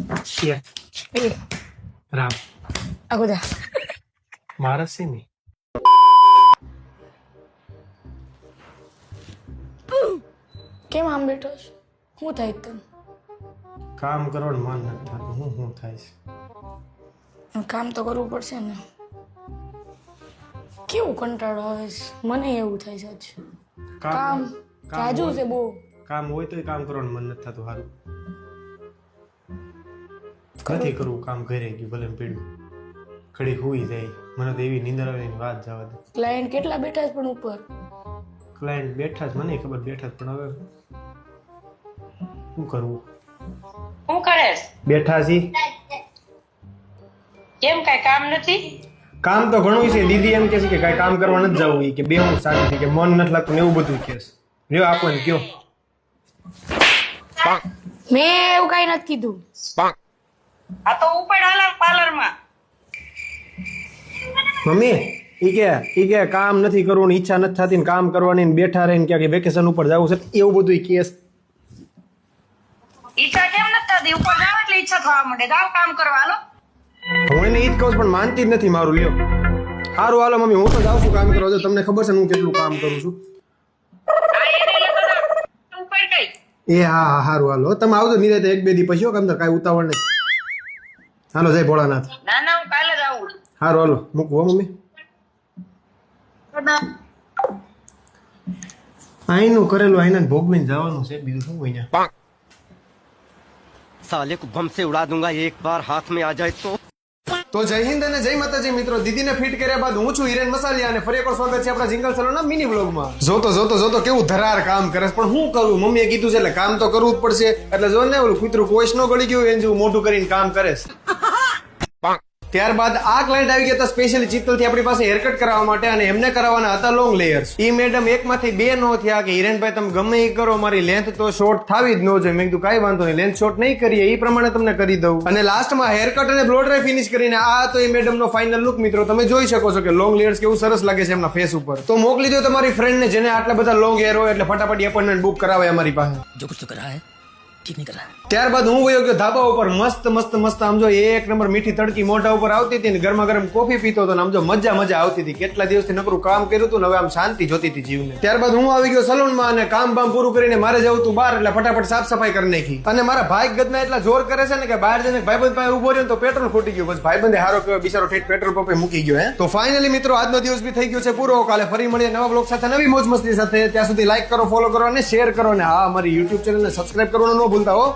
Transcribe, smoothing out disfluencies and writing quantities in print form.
Shit. Ram આગોદા મારા છે ને કેમ આમ બેઠો છે? શું થાય તને? કામ કરવાનું મન નથી થતું. હું થાય છે? કામ તો કરવું પડશે ને. કેવું કંટાળો આવે છે, મને એવું થાય છે આજ. કામ જાજુ છે બહુ. કામ હોય તોય કામ કરવાનું મન નથી થતું. સારું નથી કરવું કામ, ઘરે ગયું ભલે પીડ્યું ઘડી હુઈ જાય. મને તો એવી નીંદર આવે એની વાત જવા દે. ક્લાયન્ટ કેટલા બેઠા છે પણ ઉપર? ક્લાયન્ટ બેઠા જ, મને ખબર બેઠા જ, પણ હવે શું કરવું? શું કરેશ? બેઠા છી. કેમ કઈ કામ નથી? કામ તો ઘણું છે. દીદી એમ કે છે કે કઈ કામ કરવા નથી જવું, કે બે હું શાંતિ, કે મન નથી લાગતું ને એવું બધું કે છે. રહ્યો આપો ને કયો. મેં એવું કઈ નથી કીધું. આ તો ઉપર હાલ પાર્લર માં. મમ્મી ઈ કે કામ નથી કરવું ને ઈચ્છા નથી થતી ને કામ કરવાની ને બેઠા રહીને ક્યાંક વેકેશન ઉપર જવું છે એવું બધું કેસ. ઈચ્છા કેમ નથી થતી? ઉપર જાવ એટલે ઈચ્છા થવા માંડે. જાવ કામ કરવા હાલો. હું એને ઈ જ કહું છું પણ માનતી જ નથી મારું. લ્યો સારું હાલો મમ્મી, હું તો જાઉં છું કામ કરવા. જો તમને ખબર છે ને હું કેટલું કામ કરું છું. આ એને લેતો જાવ. ઉપર કઈ એ હા સારું હાલો. તમે આવજો નિરાતે એક બે દી પછી. કામ તો કાંઈ ઉતાવળ નહીં. હાલો જય ભોળાનાથ. ના ના, હું કાલે જ આવું. સારું હાલો મૂકવો મમ્મી. આઈનું કરેલું આઈના ભોગવીને જવાનું છે, બીજું શું હોય અહીંયા. साले को बम से उड़ा दूंगा एक बार हाथ में आ जाए તો જય હિન્દ અને જય માતાજી મિત્રો. દીદીને ફિટ કર્યા બાદ હું છું હિરેન મસાલિયા અને ફરી એકવાર સ્વાગત છે આપણા જિંગલ સલોના મિની વ્લોગમાં. જોતો કેવું ધરાર કામ કરે છે, પણ શું કરું, મમ્મીએ કીધું છે એટલે કામ તો કરવું જ પડશે. એટલે જો ને ઓલું કૂતરું કોઈશ નો ગળી ગયું એને જેવું મોઢું કરીને કામ કરે છે. ત્યારબાદ આ ક્લાયન્ટ આવી ગયા હતા સ્પેશિયલી ચિત્તલથી આપણી પાસે હેરકટ કરાવવા માટે, અને એમને કરાવવાના હતા લોંગ લેયર્સ. ઈ મેડમ એકમાંથી બે નો થયા કે હિરેનભાઈ તમે ગમે એ કરો, મારી લેન્થ તો શોર્ટ થાવી જ ન જોઈએ. મેં કીધું કાંઈ વાંધો નહીં, લેન્થ શોર્ટ નહીં કરીએ, એ પ્રમાણે તમને કરી દઉં. અને લાસ્ટમાં હેરકટ અને બ્લો ડ્રાય ફિનિશ કરીને આ તો એ મેડમ નો ફાઇનલ લુક. મિત્રો તમે જોઈ શકો છો કે લોંગ લેયર્સ કેવું સરસ લાગે છે એમના ફેસ ઉપર. તો મોકલી દો તમારી ફ્રેન્ડ ને જેને આટલા બધા લોંગ હેર હોય, એટલે ફટાફટ એપોઇન્ટમેન્ટ બુક કરાવે અમારી પાસે. जो कुछ तो करा है ठीक नहीं करा. ત્યારબાદ હું વયો ગયો ધાબા ઉપર. મસ્ત આમ જો એક નંબર મીઠી તડકી મોઢા ઉપર આવતી હતી ને ગરમા ગરમ કોફી પીતો હતો ને આમ જો મજા આવતી હતી. કેટલા દિવસથી નકરું કામ કર્યું હતું ને હવે આમ શાંતિ જોતી હતી જીવને. ત્યારબાદ હું આવી ગયો સલૂનમાં અને કામ બામ પૂરું કરીને મારે જવું હતું બહાર, એટલે ફટાફટ સાફ સફાઈ કરી નાખી. અને મારા ભાઈ ગદના એટલા જોર કરે છે ને કે બહાર જઈને ભાઈબંધ પાસે ઉભો રહ્યો તો પેટ્રોલ ફૂટી ગયું. બસ ભાઈબંધે હારો કહેવાય, બિચારો ઠેઠ પેટ્રોલ પંપે મૂકી ગયો. તો ફાઇનલી મિત્રો આજનો દિવસ બી થઈ ગયો છે પૂરો. કાલે ફરી મળીએ નવા બ્લોગ સાથે, નવી મોજ મસ્તી સાથે. ત્યાં સુધી લાઈક કરો, ફોલો કરો અને શેર કરો, અને હા અમારી યુટ્યુબ ચેનલને સબસ્ક્રાઇબ કરવાનું ન ભૂલતા હો.